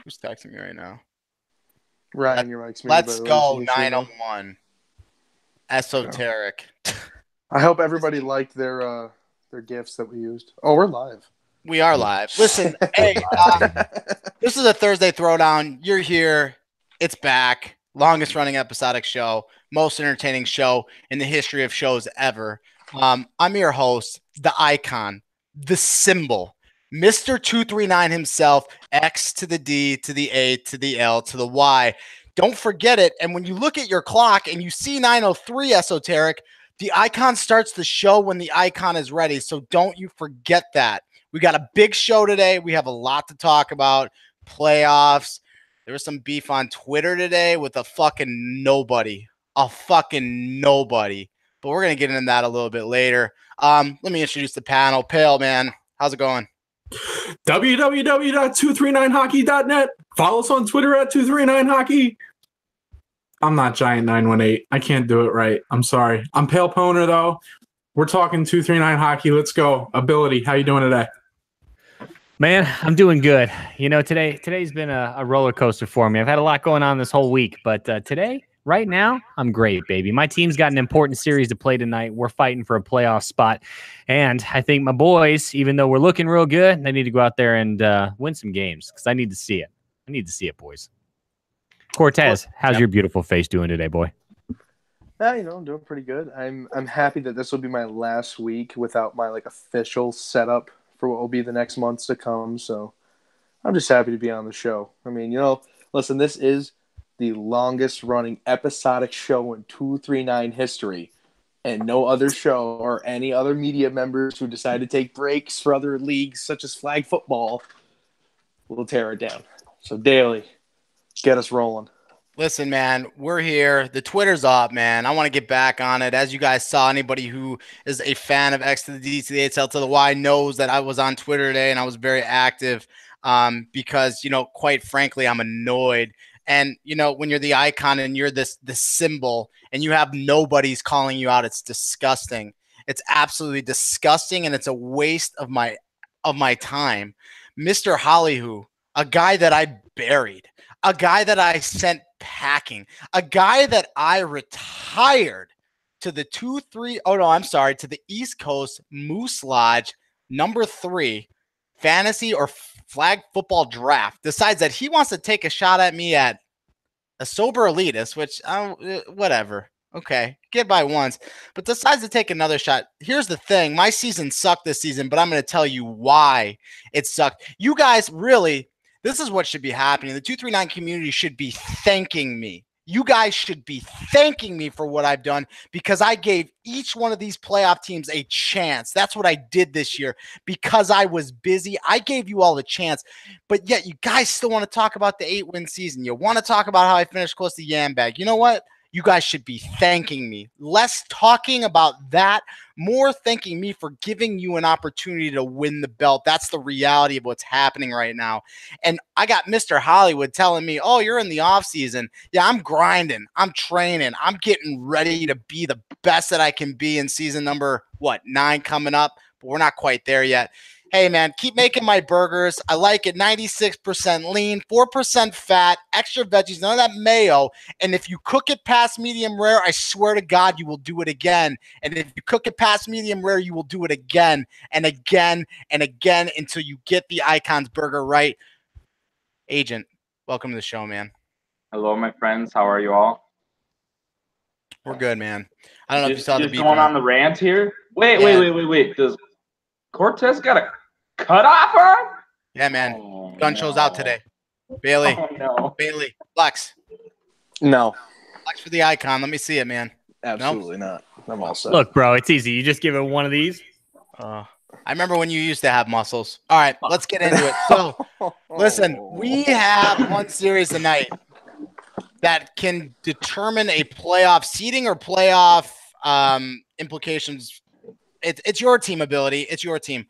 Who's texting me right now? Ryan, your mic's muted. Let's go 901. Esoteric. I hope everybody liked their gifts that we used. Oh, we're live. We are live. Listen, hey, this is a Thursday Throwdown. You're here. It's back. Longest running episodic show. Most entertaining show in the history of shows ever. I'm your host, the icon, the symbol, Mr. 239 himself, X to the D to the A to the L to the Y. Don't forget it. And when you look at your clock and you see 903 esoteric, the icon starts the show when the icon is ready. So don't you forget that. We got a big show today. We have a lot to talk about. Playoffs. There was some beef on Twitter today with a fucking nobody. A fucking nobody. But we're going to get into that a little bit later. Let me introduce the panel. Pale, man. How's it going? www.239hockey.net. Follow us on Twitter at 239hockey. I'm not Giant 918. I can't do it right. I'm sorry. I'm Pale Poner, though. We're talking 239 hockey. Let's go. Ability, how you doing today? Man, I'm doing good. You know, today's been a roller coaster for me. I've had a lot going on this whole week, but today, right now, I'm great, baby. My team's got an important series to play tonight. We're fighting for a playoff spot, and I think my boys, even though we're looking real good, they need to go out there and win some games because I need to see it. I need to see it, boys. Cortez, how's your beautiful face doing today, boy? I'm doing pretty good. I'm happy that this will be my last week without my official setup for what will be the next months to come. So I'm just happy to be on the show. I mean, listen, this is the longest running episodic show in 239 history, and no other show or any other media members who decide to take breaks for other leagues such as flag football will tear it down. So Daly, get us rolling. Listen, man, we're here. The Twitter's up, man. I want to get back on it. As you guys saw, anybody who is a fan of X to the D to the H L to the Y knows that I was on Twitter today and I was very active because, quite frankly, I'm annoyed. And, when you're the icon and you're the symbol and you have nobody's calling you out, it's disgusting. It's absolutely disgusting, and it's a waste of my time. Mr. Hollyhoo, a guy that I buried, a guy that I sent packing, a guy that I retired to the to the East Coast Moose Lodge #3 fantasy or flag football draft, decides that he wants to take a shot at me at a sober elitist, which whatever. Okay, get by once, but decides to take another shot. Here's the thing. My season sucked this season, but I'm going to tell you why it sucked. You guys really, this is what should be happening. The 239 community should be thanking me. You guys should be thanking me for what I've done because I gave each one of these playoff teams a chance. That's what I did this year because I was busy. I gave you all a chance, but yet you guys still want to talk about the 8-win season. You want to talk about how I finished close to Yambag. You know what? You guys should be thanking me. Less talking about that, more thanking me for giving you an opportunity to win the belt. That's the reality of what's happening right now. And I got Mr. Hollywood telling me, oh, you're in the off season. Yeah, I'm grinding. I'm training. I'm getting ready to be the best that I can be in season number, 9 coming up, but we're not quite there yet. Hey, man, keep making my burgers. I like it. 96% lean, 4% fat, extra veggies, none of that mayo. And if you cook it past medium rare, I swear to God, you will do it again. And if you cook it past medium rare, you will do it again and again and again until you get the Icon's burger right. Agent, welcome to the show, man. Hello, my friends. How are you all? We're good, man. I don't know if you saw the beef. Going on the rant here? Wait. Does Cortez got a cutoff on? Yeah, man. Gun show's out today. Bailey. Oh, no. Bailey. Flex. No. Flex for the icon. Let me see it, man. Absolutely not. I'm all set. Look, bro, it's easy. You just give it one of these. I remember when you used to have muscles. All right, let's get into it. So, listen, we have one series tonight that can determine a playoff seeding or playoff implications. It's your team ability. It's your team.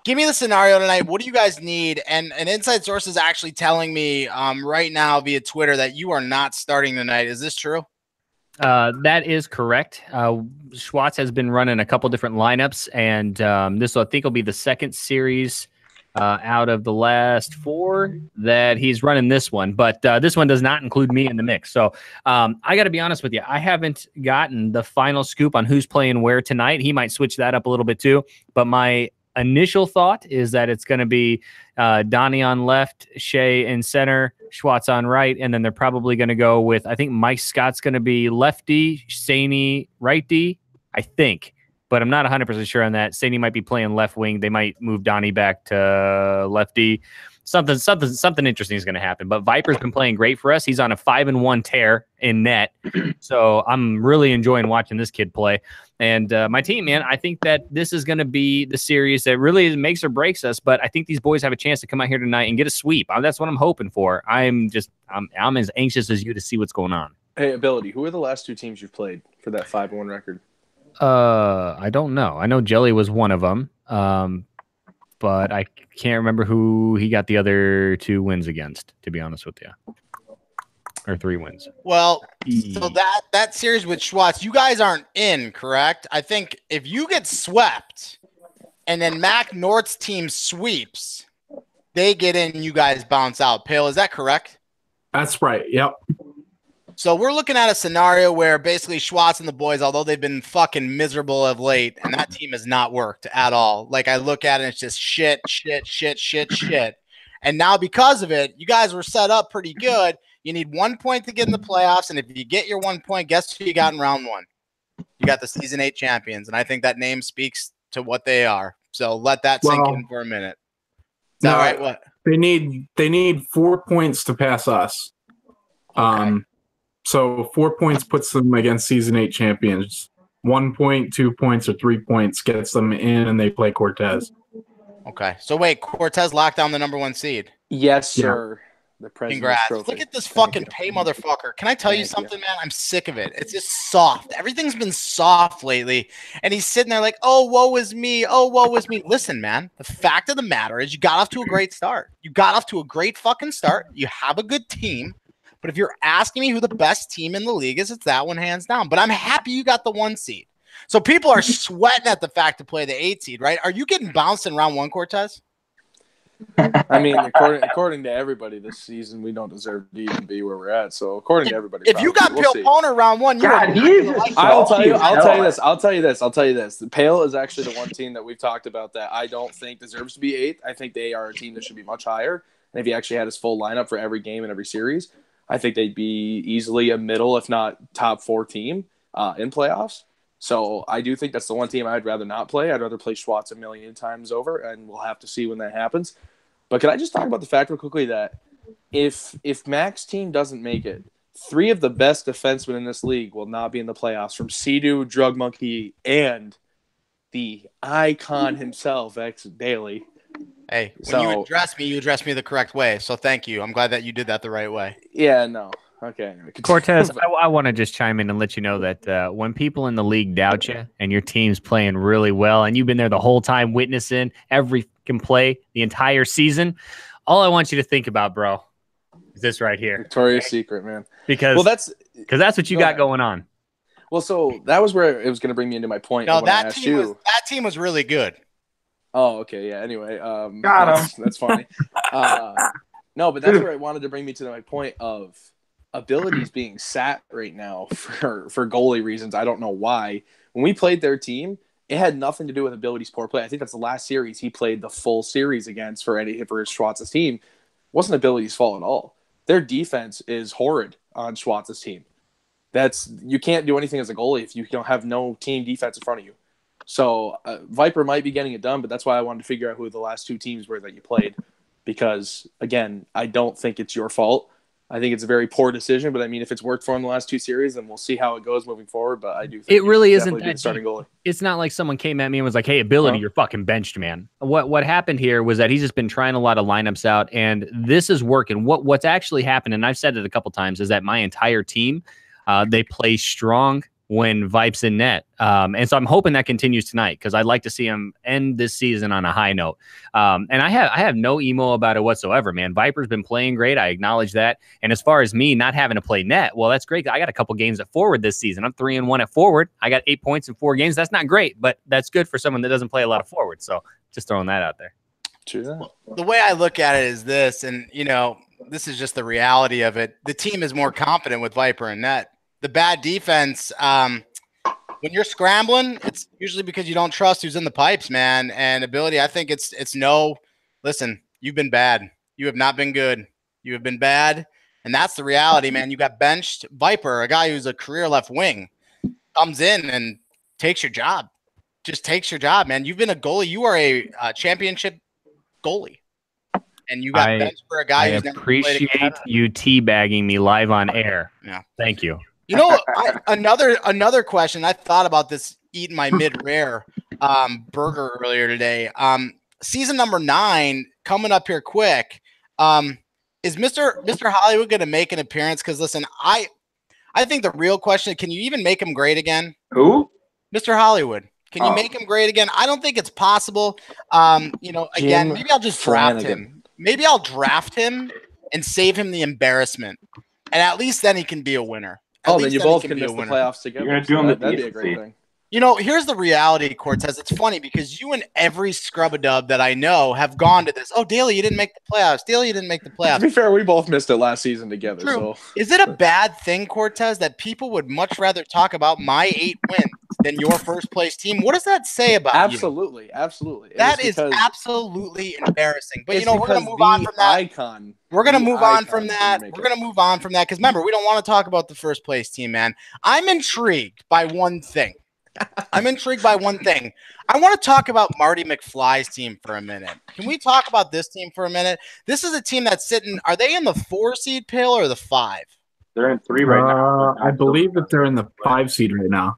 Give me the scenario tonight. What do you guys need? And an inside source is actually telling me right now via Twitter that you are not starting tonight. Is this true? That is correct. Schwartz has been running a couple different lineups, and this I think will be the second series out of the last 4 that he's running this one, but this one does not include me in the mix. So I got to be honest with you. I haven't gotten the final scoop on who's playing where tonight. He might switch that up a little bit too, but my initial thought is that it's going to be Donnie on left, Shea in center, Schwartz on right, and then they're probably going to go with, I think Mike Scott's going to be lefty, Saney right D, I think. But I'm not 100% sure on that. Saney might be playing left wing. They might move Donnie back to lefty. Something interesting is going to happen. But Viper's been playing great for us. He's on a 5-1 tear in net. So I'm really enjoying watching this kid play. And my team, man, I think that this is going to be the series that really makes or breaks us. But I think these boys have a chance to come out here tonight and get a sweep. That's what I'm hoping for. I'm as anxious as you to see what's going on. Hey, Ability, who are the last 2 teams you've played for that 5-1 record? I don't know. I know Jelly was one of them, but I can't remember who he got the other 2 wins against, to be honest with you. Or 3 wins. Well, so that series with Schwartz, you guys aren't in, correct? I think if you get swept and then Mac North's team sweeps, they get in, you guys bounce out. Pale, is that correct? That's right. Yep. So we're looking at a scenario where basically Schwartz and the boys, although they've been fucking miserable of late, and that team has not worked at all. Like I look at it, and it's just shit. And now because of it, you guys were set up pretty good. You need 1 point to get in the playoffs, and if you get your 1 point, guess who you got in round 1? You got the season 8 champions, and I think that name speaks to what they are. So let that sink in for a minute. Is that right? What? They need 4 points to pass us. Okay. So 4 points puts them against season 8 champions. 1 point, 2 points, or 3 points gets them in, and they play Cortez. Okay. So wait, Cortez locked down the number 1 seed. Yes, sir. The President's Congrats. Trophy. Look at this fucking pay motherfucker. Can I tell you something, man? I'm sick of it. It's just soft. Everything's been soft lately. And he's sitting there like, oh, woe is me. Oh, woe is me. Listen, man, the fact of the matter is you got off to a great start. You got off to a great fucking start. You have a good team. But if you're asking me who the best team in the league is, it's that one hands down. But I'm happy you got the 1 seed. So people are sweating at the fact to play the 8 seed, right? Are you getting bounced in round 1, Cortez? I mean, according to everybody this season, we don't deserve to even be where we're at. So according to everybody, if you got we'll Pale Poner round 1, you God, I'll tell you this. The Pale is actually the one team that we've talked about that I don't think deserves to be 8th. I think they are a team that should be much higher. And if you actually had his full lineup for every game and every series, I think they'd be easily a middle, if not top 4 team in playoffs. So I do think that's the one team I'd rather not play. I'd rather play Schwartz a million times over, and we'll have to see when that happens. But can I just talk about the fact real quickly that if Mac's team doesn't make it, 3 of the best defensemen in this league will not be in the playoffs, from Sea-Doo, Drug Monkey, and the icon himself, X Daily. Hey, when you address me the correct way. So thank you. I'm glad that you did that the right way. Yeah, no. Okay. Cortez, I want to just chime in and let you know that when people in the league doubt you and your team's playing really well and you've been there the whole time witnessing every can play the entire season, all I want you to think about, bro, is this right here. Victoria's Secret, man. Because that's what you got going on. Well, so that was where it was going to bring me into my point. No, that team was really good. Oh, okay. Yeah. Anyway, got him. That's funny. No, but that's where I wanted to bring me to my point of abilities being sat right now for goalie reasons. I don't know why. When we played their team, it had nothing to do with abilities poor play. I think that's the last series he played the full series against for his Schwartz's team. It wasn't abilities fault at all. Their defense is horrid on Schwartz's team. You can't do anything as a goalie if you don't have no team defense in front of you. So Viper might be getting it done, but that's why I wanted to figure out who the last 2 teams were that you played. Because, again, I don't think it's your fault. I think it's a very poor decision, but I mean, if it's worked for him the last 2 series, then we'll see how it goes moving forward. But I do think it really isn't that starting goalie. It's not like someone came at me and was like, "Hey, ability, you're fucking benched, man." What happened here was that he's just been trying a lot of lineups out, and this is working. What's actually happened, and I've said it a couple times, is that my entire team, they play strong when Vipe's in net. And so I'm hoping that continues tonight because I'd like to see him end this season on a high note. And I have no emo about it whatsoever, man. Viper's been playing great. I acknowledge that. And as far as me not having to play net, well, that's great. I got a couple games at forward this season. I'm 3-1 at forward. I got 8 points in 4 games. That's not great, but that's good for someone that doesn't play a lot of forward. So just throwing that out there. True. The way I look at it is this, and this is just the reality of it. The team is more confident with Viper and net. The bad defense, when you're scrambling, it's usually because you don't trust who's in the pipes, man. And ability, I think it's no. Listen, you've been bad. You have not been good. You have been bad, and that's the reality, man. You got benched. Viper, a guy who's a career left wing, comes in and takes your job. Just takes your job, man. You've been a goalie. You are a championship goalie, and you got benched for a guy who's never played. I appreciate you teabagging me live on air. Yeah, thank you. Another question. I thought about this eating my mid-rare burger earlier today. Season number 9 coming up here quick. Is Mr. Hollywood going to make an appearance? Because listen, I think the real question: can you even make him great again? Who? Mr. Hollywood. Can you make him great again? I don't think it's possible. Again, maybe I'll just draft him. Maybe I'll draft him and save him the embarrassment, and at least then he can be a winner. Then you both can miss the playoffs together. You're gonna do that'd be a great thing. Here's the reality, Cortez. It's funny because you and every scrub-a-dub that I know have gone to this. Oh, Daly, you didn't make the playoffs. Daly, you didn't make the playoffs. To be fair, we both missed it last season together. True. So is it a bad thing, Cortez, that people would much rather talk about my 8 wins than your first place team? What does that say about you? Absolutely. That is absolutely embarrassing. But we're gonna move on from that. Icon. We're gonna move on from that. We're gonna move on from that because remember, we don't want to talk about the first place team, man. I'm intrigued by one thing. I want to talk about Marty McFly's team for a minute. Can we talk about this team for a minute? This is a team that's sitting. Are they in the 4 seed, Pale, or the 5? They're in 3 right now. I believe that they're in the 5 seed right now.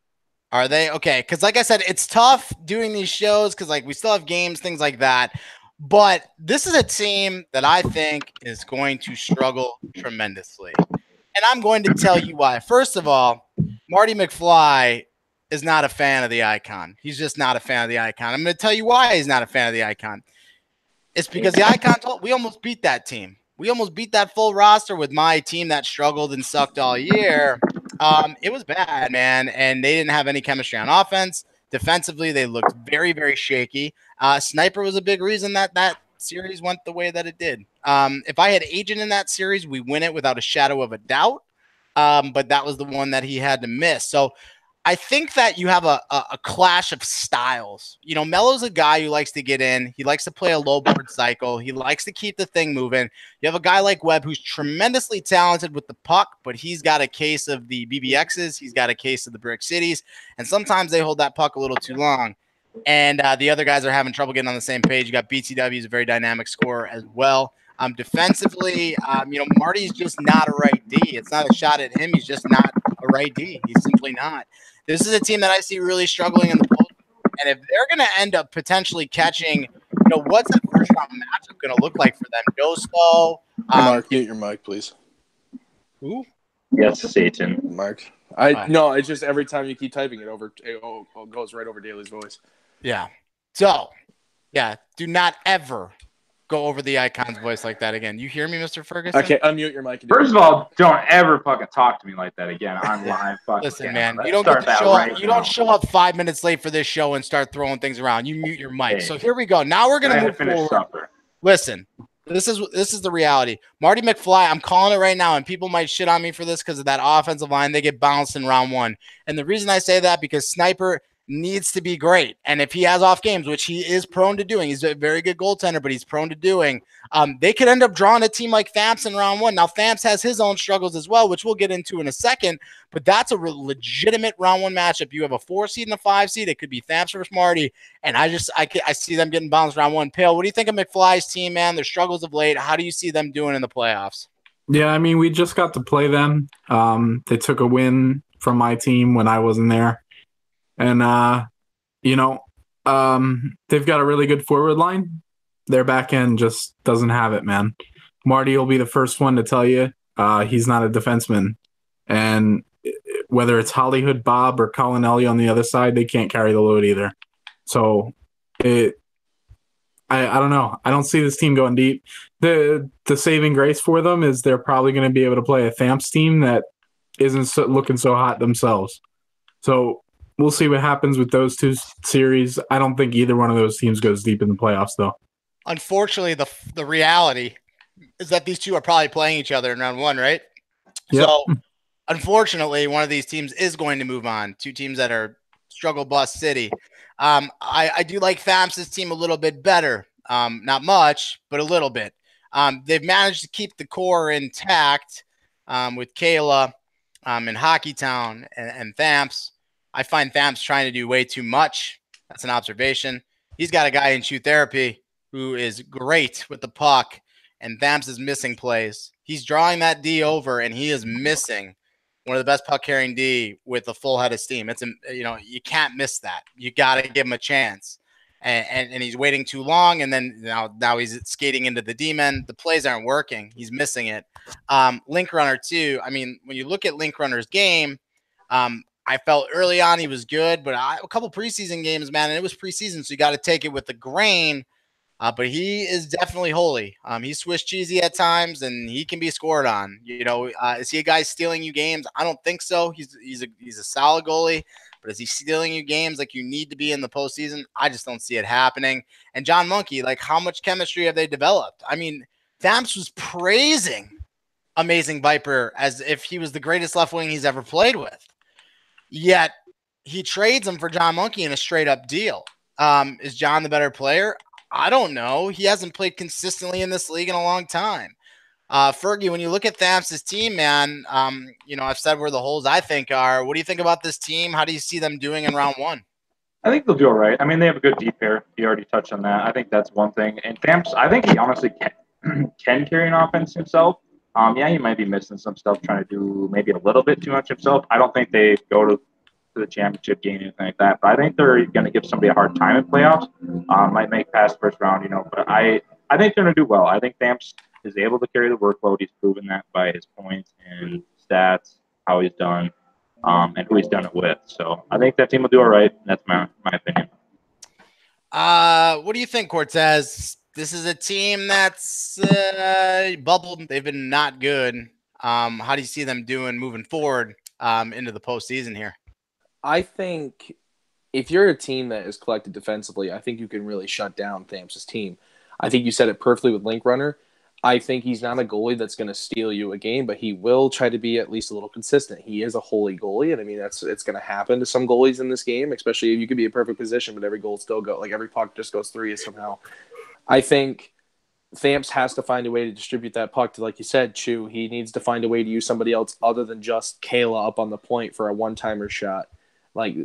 Are they? Okay, because like I said, it's tough doing these shows because we still have games, things like that. But this is a team that I think is going to struggle tremendously. And I'm going to tell you why. First of all, Marty McFly is not a fan of the Icon. He's just not a fan of the Icon. I'm going to tell you why he's not a fan of the Icon. It's because the Icon we almost beat that team. We almost beat that full roster with my team that struggled and sucked all year. It was bad, man, and they didn't have any chemistry on offense. Defensively, they looked very, very shaky. Sniper was a big reason that series went the way that it did. If I had Agent in that series, we win it without a shadow of a doubt, but that was the one that he had to miss. So I think that you have a clash of styles. Melo's a guy who likes to get in. He likes to play a low board cycle. He likes to keep the thing moving. You have a guy like Webb who's tremendously talented with the puck, but he's got a case of the BBXs. He's got a case of the Brick Cities, and sometimes they hold that puck a little too long. And the other guys are having trouble getting on the same page. You got BTW, who's a very dynamic scorer as well. Defensively, Marty's just not a right D. It's not a shot at him. He's just not a right D. He's simply not. This is a team that I see really struggling in the post. And if they're going to end up potentially catching, what's that first round matchup going to look like for them? Josto. Mark, mute your mic, please. Who? Yes, Satan. Mark. No, it's just every time you keep typing it goes right over Daly's voice. Yeah. So, do not ever go over the Icon's voice like that again. You hear me, Mr. Ferguson? Okay, unmute your mic. First of all, don't ever fucking talk to me like that again on live. Listen, man, you don't get to show up. You don't show up 5 minutes late for this show and start throwing things around. You mute your mic. So here we go. Now we're gonna move forward. Listen, this is the reality. Marty McFly, I'm calling it right now, and people might shit on me for this because of that offensive line. They get bounced in round 1, and the reason I say that because Sniper needs to be great. And if he has off games, which he is prone to doing, he's a very good goaltender, but he's prone to doing, they could end up drawing a team like Thamps in round 1. Now, Thamps has his own struggles as well, which we'll get into in a second, but that's a legitimate round 1 matchup. You have a 4 seed and a 5 seed. It could be Thamps versus Marty, and I see them getting bounced round 1. Pale, what do you think of McFly's team, man? Their struggles of late. How do you see them doing in the playoffs? Yeah, I mean, we just got to play them. They took a win from my team when I wasn't there. And, they've got a really good forward line. Their back end just doesn't have it, man. Marty will be the first one to tell you he's not a defenseman. And whether it's Hollywood Bob or Colin on the other side, they can't carry the load either. So I don't know. I don't see this team going deep. The saving grace for them is they're probably going to be able to play a Thamps team that isn't looking so hot themselves. So we'll see what happens with those two series. I don't think either one of those teams goes deep in the playoffs, though. unfortunately, the reality is that these two are probably playing each other in round one, right? Yep. So, unfortunately, one of these teams is going to move on. Two teams that are struggle bus city. I do like Thamps' team a little bit better. Not much, but a little bit. They've managed to keep the core intact with Kayla in Hockey Town and Thamps. I find Thamps trying to do way too much. That's an observation. He's got a guy in shoot therapy who is great with the puck, and Thamps is missing plays. He's drawing that D over, and he is missing one of the best puck carrying D with a full head of steam. It's you can't miss that. You got to give him a chance, and he's waiting too long, and then now he's skating into the D men. The plays aren't working. He's missing it. Link Runner too. I mean, when you look at Link Runner's game, I felt early on he was good, but a couple preseason games, man, and it was preseason, so you got to take it with a grain. But he is definitely holy. He's Swiss cheesy at times, and he can be scored on. Is he a guy stealing you games? I don't think so. He's a solid goalie, but is he stealing you games like you need to be in the postseason? I just don't see it happening. And John Monkey, like, how much chemistry have they developed? I mean, Thamps was praising Amazing Viper as if he was the greatest left wing he's ever played with. Yet he trades him for John Monkey in a straight up deal. Is John the better player? I don't know. He hasn't played consistently in this league in a long time. Fergie, when you look at Thamps' team, man, I've said where the holes I think are. What do you think about this team? How do you see them doing in round one? I think they'll do all right. I mean, they have a good D pair. You already touched on that. I think that's one thing. And Thamps, I think he honestly can carry an offense himself. Yeah, he might be missing some stuff, trying to do maybe a little bit too much himself. I don't think they go to the championship game, anything like that. But I think they're going to give somebody a hard time in playoffs. Might make past first round, But I think they're going to do well. I think Thamps is able to carry the workload. He's proven that by his points and stats, how he's done, and who he's done it with. So I think that team will do all right. That's my opinion. What do you think, Cortez? This is a team that's bubbled. They've been not good. How do you see them doing moving forward into the postseason here? I think if you're a team that is collected defensively, I think you can really shut down Thamps' team. I think you said it perfectly with Link Runner. I think he's not a goalie that's going to steal you a game, but he will try to be at least a little consistent. He is a holy goalie, and I mean it's going to happen to some goalies in this game, especially if you could be a perfect position, but every goal still go like every puck just goes through you somehow. I think Thamps has to find a way to distribute that puck to, like you said, Chu. He needs to find a way to use somebody else other than just Kayla up on the point for a one-timer shot. Like,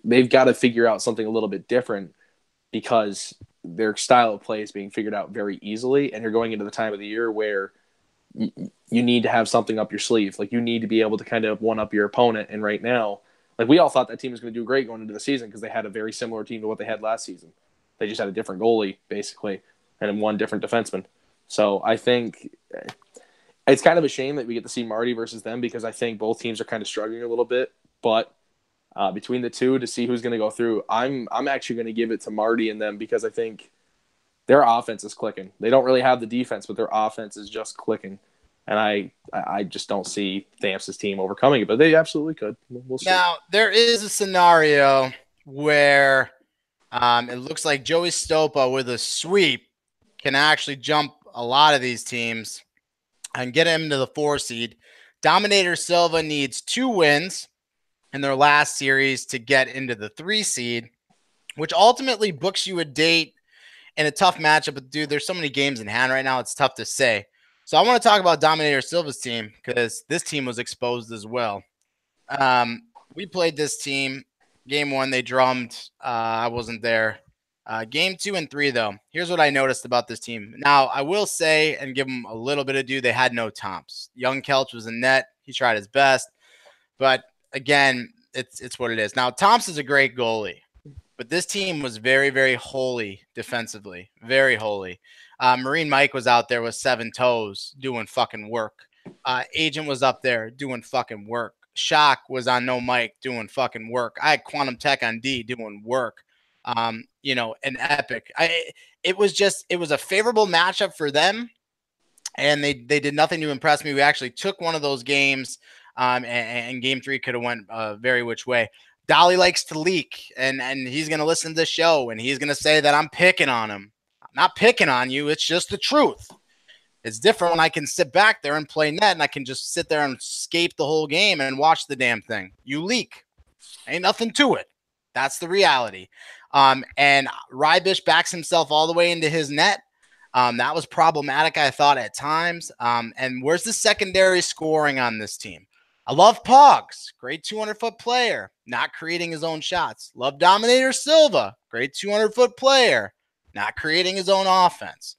they've got to figure out something a little bit different because their style of play is being figured out very easily, and you're going into the time of the year where you need to have something up your sleeve. Like, you need to be able to kind of one-up your opponent, and right now, like, we all thought that team was going to do great going into the season because they had a very similar team to what they had last season. They just had a different goalie, basically, and one different defenseman. So I think it's kind of a shame that we get to see Marty versus them because I think both teams are kind of struggling a little bit, but between the two to see who's going to go through, I'm actually going to give it to Marty and them because I think their offense is clicking. They don't really have the defense, but their offense is just clicking. And I just don't see Thamps' team overcoming it, but they absolutely could. We'll see. Now, there is a scenario where it looks like Joey Stopa with a sweep can actually jump a lot of these teams and get him to the 4 seed. Dominator Silva needs 2 wins in their last series to get into the 3 seed, which ultimately books you a date in a tough matchup. But dude, there's so many games in hand right now. It's tough to say. So I want to talk about Dominator Silva's team because this team was exposed as well. We played this team. Game 1, they drummed. I wasn't there. Game 2 and 3, though. Here's what I noticed about this team. Now, I will say and give them a little bit of due. They had no Tomps. Young Kelch was in net. He tried his best. But again, it's what it is. Now, Tomps is a great goalie, but this team was very, very holy defensively. Very holy. Marine Mike was out there with 7 toes doing fucking work. Agent was up there doing fucking work. Shock was on no mic doing fucking work. I had Quantum Tech on D doing work. An epic. It was a favorable matchup for them, and they did nothing to impress me. We actually took one of those games. And game 3 could have went very which way. Dolly likes to leak, and he's going to listen to the show, and he's going to say that I'm picking on him. Not picking on you. It's just the truth. It's different when I can sit back there and play net and I can just sit there and escape the whole game and watch the damn thing. You leak. Ain't nothing to it. That's the reality. And Rybish backs himself all the way into his net. That was problematic, I thought, at times. And where's the secondary scoring on this team? I love Pogs, great 200-foot player, not creating his own shots. Love Dominator Silva, great 200-foot player, not creating his own offense.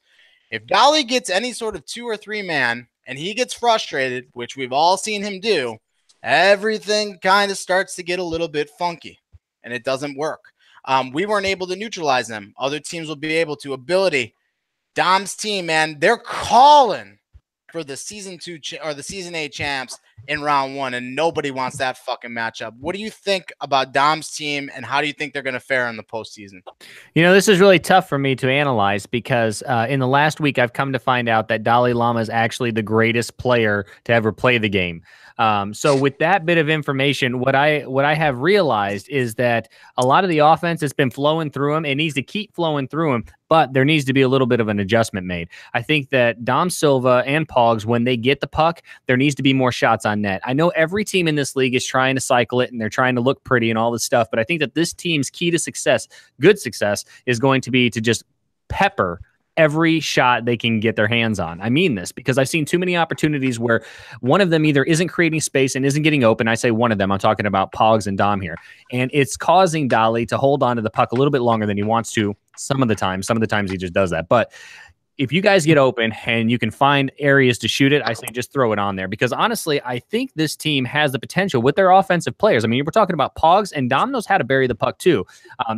If Dolly gets any sort of 2 or 3 man and he gets frustrated, which we've all seen him do, everything kind of starts to get a little bit funky, and it doesn't work. We weren't able to neutralize them. Other teams will be able to. Ability. Dom's team, man, they're calling for the season 2 or the season 8 champs in round 1, and nobody wants that fucking matchup. What do you think about Dom's team, and how do you think they're going to fare in the postseason? You know, this is really tough for me to analyze because in the last week, I've come to find out that Dalai Lama is actually the greatest player to ever play the game. So with that bit of information, what I have realized is that a lot of the offense has been flowing through him. It needs to keep flowing through him, but there needs to be a little bit of an adjustment made. I think that Dom Silva and Pogs, when they get the puck, there needs to be more shots on net. I know every team in this league is trying to cycle it and they're trying to look pretty and all this stuff, but I think that this team's key to success, good success, is going to be to just pepper every shot they can get their hands on. I mean this because I've seen too many opportunities where one of them either isn't creating space and isn't getting open. I say one of them, I'm talking about Pogs and Dom here. And it's causing Dolly to hold on to the puck a little bit longer than he wants to some of the times. Some of the times he just does that. But if you guys get open and you can find areas to shoot it, I say just throw it on there. Because honestly, I think this team has the potential with their offensive players. I mean, we're talking about Pogs, and Dom knows how to bury the puck too.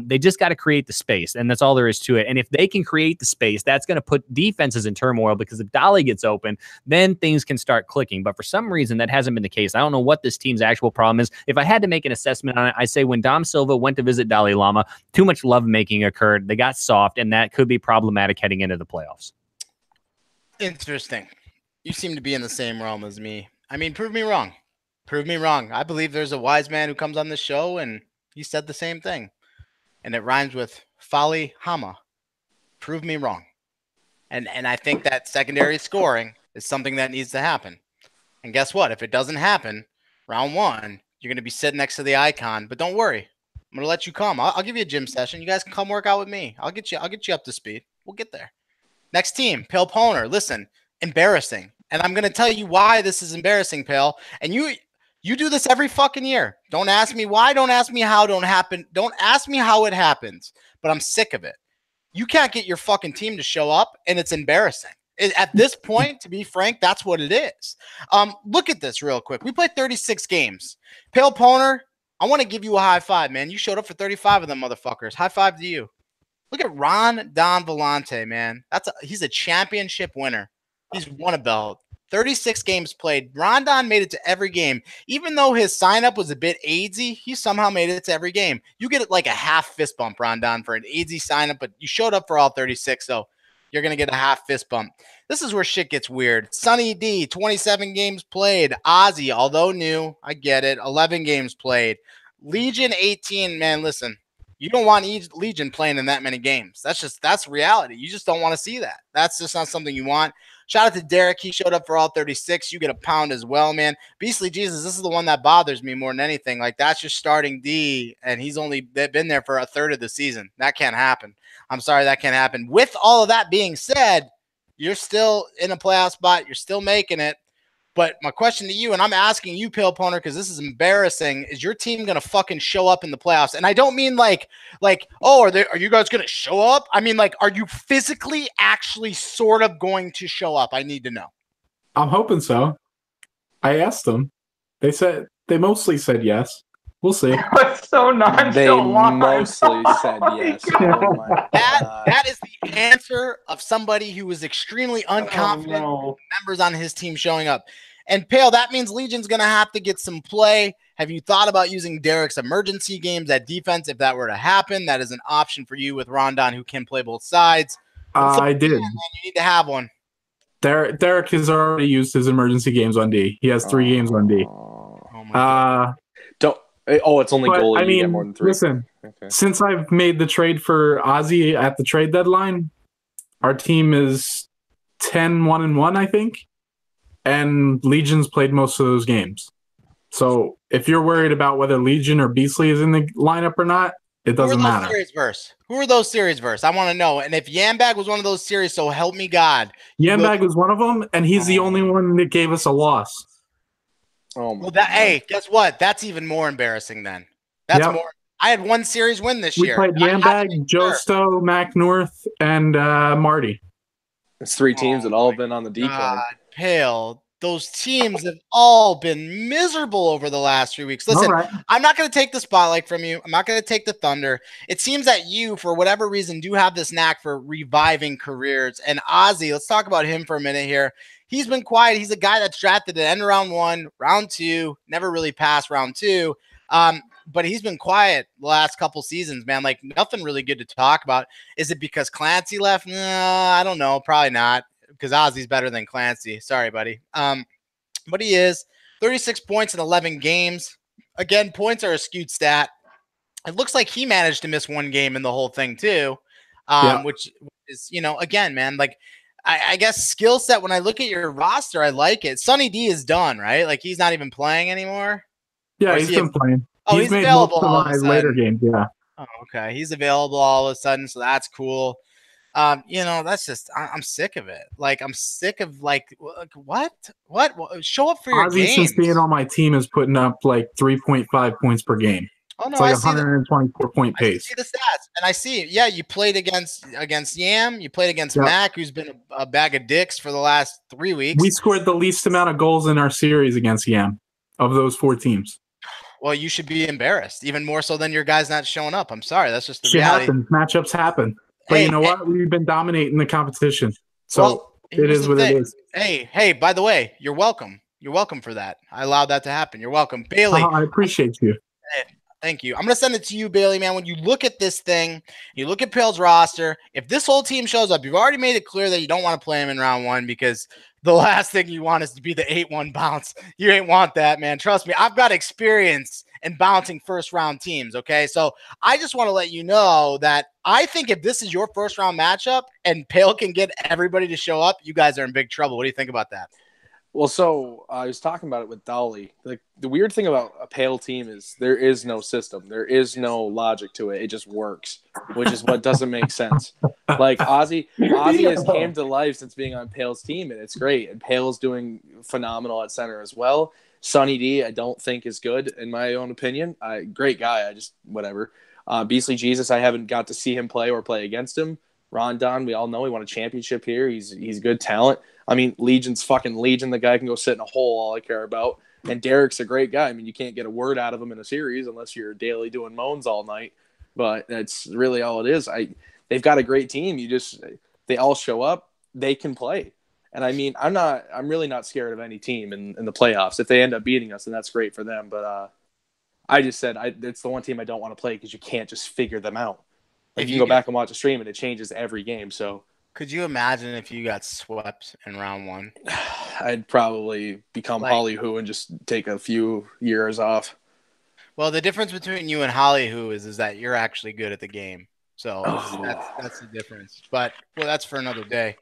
They just got to create the space, and that's all there is to it. And if they can create the space, that's going to put defenses in turmoil, because if Dolly gets open, then things can start clicking. But for some reason, that hasn't been the case. I don't know what this team's actual problem is. If I had to make an assessment on it, I say when Dom Silva went to visit Dalai Lama, too much lovemaking occurred. They got soft, and that could be problematic heading into the playoffs. Interesting. You seem to be in the same realm as me. I mean, prove me wrong. Prove me wrong. I believe there's a wise man who comes on this show and he said the same thing. And it rhymes with Fali Hama. Prove me wrong. And I think that secondary scoring is something that needs to happen. And guess what? If it doesn't happen, round 1, you're going to be sitting next to the icon. But don't worry. I'm going to let you come. I'll give you a gym session. You guys can come work out with me. I'll get you up to speed. We'll get there. Next team, Pale Poner. Listen, embarrassing. And I'm going to tell you why this is embarrassing, Pale. And you do this every fucking year. Don't ask me why. Don't ask me how. Don't ask me how it happens. But I'm sick of it. You can't get your fucking team to show up, and it's embarrassing. At this point, to be frank, that's what it is. Look at this real quick. We played 36 games. Pale Poner, I want to give you a high five, man. You showed up for 35 of them motherfuckers. High five to you. Look at Ron Don Vellante, man. He's a championship winner. He's won a belt. 36 games played. Rondon made it to every game. Even though his sign-up was a bit AIDSy, he somehow made it to every game. You get like a half fist bump, Rondon, for an AIDSy sign-up, but you showed up for all 36, so you're going to get a half fist bump. This is where shit gets weird. Sonny D, 27 games played. Ozzy, although new, I get it, 11 games played. Legion, 18, man, listen. You don't want Legion playing in that many games. That's reality. You just don't want to see that. That's just not something you want. Shout out to Derek. He showed up for all 36. You get a pound as well, man. Beastly Jesus, this is the one that bothers me more than anything. Like, that's your starting D, and he's only been there for a third of the season. That can't happen. I'm sorry, that can't happen. With all of that being said, you're still in a playoff spot. You're still making it. But my question to you, and I'm asking you, Pale Poner, because this is embarrassing, is your team going to fucking show up in the playoffs? And I don't mean like, oh, are you guys going to show up? I mean, like, are you physically actually sort of going to show up? I need to know. I'm hoping so. I asked them. They mostly said yes. We'll see. That's so nonchalant. They mostly said yes. That is the answer of somebody who was extremely unconfident members on his team showing up. And Pale, that means Legion's going to have to get some play. Have you thought about using Derek's emergency games at defense if that were to happen? That is an option for you with Rondon, who can play both sides. I did. Man, you need to have one. Derek has already used his emergency games on D. He has 3 games on D. Oh my God. It's only goalie. I mean, you get more than 3. Listen, since I've made the trade for Ozzy at the trade deadline, Our team is 10-1-1, I think, and Legion's played most of those games. So if you're worried about whether Legion or Beastly is in the lineup or not, it doesn't matter. Who are those series versus? I want to know. And if Yambag was one of those series, so help me God. Yambag was one of them, and he's the only one that gave us a loss. Oh my well, God. hey, guess what? That's even more embarrassing then. That's more. I had one series win this year. We played Yambag, Josto, Mac North, and Marty. It's 3 teams that all have been on the decline. Pale. Those teams have all been miserable over the last 3 weeks. Listen, I'm not going to take the spotlight from you. I'm not going to take the thunder. It seems that you, for whatever reason, do have this knack for reviving careers. And Ozzy, let's talk about him for a minute here. He's been quiet. He's a guy that's drafted at end of round 1, round 2, never really passed round 2. But he's been quiet the last couple seasons, man. Like nothing really good to talk about. Is it because Clancy left? No, I don't know. Probably not. Because Ozzy's better than Clancy. Sorry, buddy. But he is 36 points in 11 games. Again, points are a skewed stat. It looks like he managed to miss 1 game in the whole thing too, which is, again, man, like I guess skill set. When I look at your roster, I like it. Sonny D is done, right? Like he's not even playing anymore. Yeah, he's been playing. Oh, he's made available most of my later games. Yeah. Oh, okay. He's available all of a sudden, so that's cool. That's just I'm sick of it. Like I'm sick of like what? Show up for your Ozzy, games. since being on my team, is putting up like 3.5 points per game. Oh no, it's like 124 point pace. I see the stats, and I see. Yeah, you played against Yam. You played against Mac, who's been a bag of dicks for the last 3 weeks. We scored the least amount of goals in our series against Yam of those 4 teams. Well, you should be embarrassed, even more so than your guys not showing up. I'm sorry, that's just the reality. Happens. Matchups happen. But you know what? We've been dominating the competition. So it is what it is. Hey, by the way, you're welcome. You're welcome for that. I allowed that to happen. You're welcome. Bailey. I appreciate you. Hey, thank you. I'm going to send it to you, Bailey, man. When you look at this thing, you look at Pale's roster, if this whole team shows up, you've already made it clear that you don't want to play him in round 1 because the last thing you want is to be the 8-1 bounce. You ain't want that, man. Trust me. I've got experience in bouncing first-round teams, okay? So I just want to let you know that I think if this is your first-round matchup and Pale can get everybody to show up, you guys are in big trouble. What do you think about that? Well, so I was talking about it with Dolly. Like the weird thing about a Pale team is there is no system. There is no logic to it. It just works, which is what doesn't make sense. Like Ozzy has came to life since being on Pale's team, and it's great. And Pale's doing phenomenal at center as well. Sonny D, I don't think is good in my own opinion. Great guy. I just whatever. Beastly Jesus, I haven't got to see him play or play against him. Rondon, we all know he won a championship here. He's good talent. I mean, Legion's fucking Legion. The guy can go sit in a hole. All I care about. And Derek's a great guy. I mean, you can't get a word out of him in a series unless you're daily doing moans all night. But that's really all it is. They've got a great team. They all show up. They can play. And I mean, I'm really not scared of any team in the playoffs. If they end up beating us, then that's great for them. But I just said it's the one team I don't want to play because you can't just figure them out. Like you can go back and watch a stream and it changes every game. So could you imagine if you got swept in round 1? I'd probably become Holly Who and just take a few years off. Well, the difference between you and Holly Who is that you're actually good at the game. So that's the difference. But that's for another day.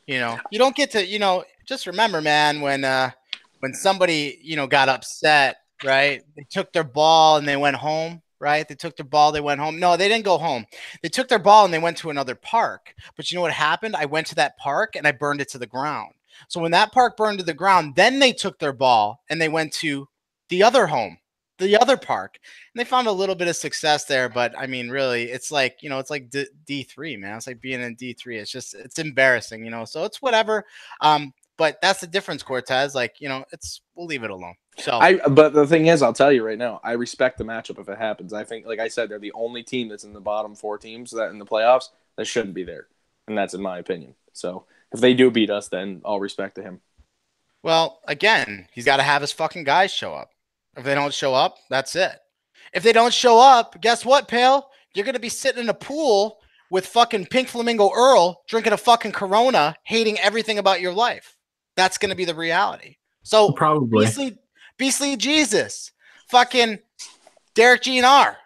You don't get to, just remember, man, when somebody, got upset, right? They took their ball and they went home, right? They took their ball, they went home. No, they didn't go home. They took their ball and they went to another park. But you know what happened? I went to that park and I burned it to the ground. So when that park burned to the ground, then they took their ball and they went to the other home, the other park, and they found a little bit of success there. But I mean, really, it's like, it's like D3, man. It's like being in D3. It's embarrassing, so it's whatever. But that's the difference, Cortez. Like, we'll leave it alone. So but the thing is, I'll tell you right now, I respect the matchup if it happens. I think, like I said, they're the only team that's in the bottom 4 teams that in the playoffs that shouldn't be there. And that's in my opinion. So if they do beat us, then all respect to him. Well, again, he's got to have his fucking guys show up. If they don't show up, that's it. If they don't show up, guess what, Pale? You're going to be sitting in a pool with fucking Pink Flamingo Earl drinking a fucking Corona, hating everything about your life. That's going to be the reality. So probably Beastly Jesus, fucking Derek GNR.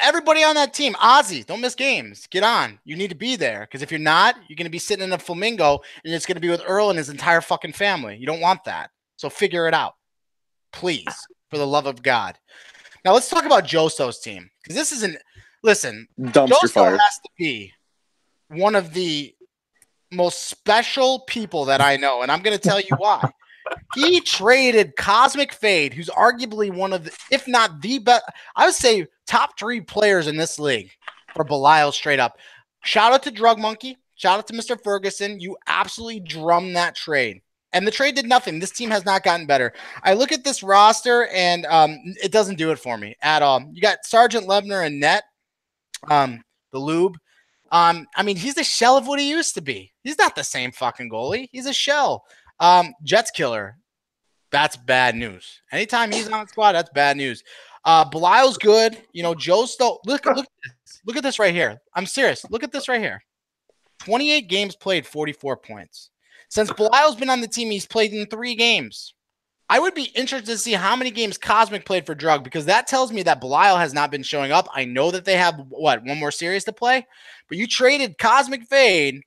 Everybody on that team, Ozzy, don't miss games. Get on. You need to be there because if you're not, you're going to be sitting in a flamingo and it's going to be with Earl and his entire fucking family. You don't want that. So figure it out, please, for the love of God. Now let's talk about Josto's team because this isn't. Listen, Dumpster fire. Josto has to be one of the most special people that I know, and I'm going to tell you why. He traded Cosmic Fade, who's arguably one of the, if not the best, I would say top 3 players in this league for Belial straight up. Shout out to Drug Monkey. Shout out to Mr. Ferguson. You absolutely drummed that trade. And the trade did nothing. This team has not gotten better. I look at this roster, and it doesn't do it for me at all. You got Sergeant Lebner and Net, the Lube. I mean, he's a shell of what he used to be. He's not the same fucking goalie. He's a shell. Jets killer. That's bad news. Anytime he's on the squad, that's bad news. Belial's good. You know, Josto. Look at this right here. I'm serious. Look at this right here. 28 games played, 44 points. Since Belial's been on the team, he's played in 3 games. I would be interested to see how many games Cosmic played for Drug because that tells me that Belial has not been showing up. I know that they have, one more series to play? But you traded Cosmic Fade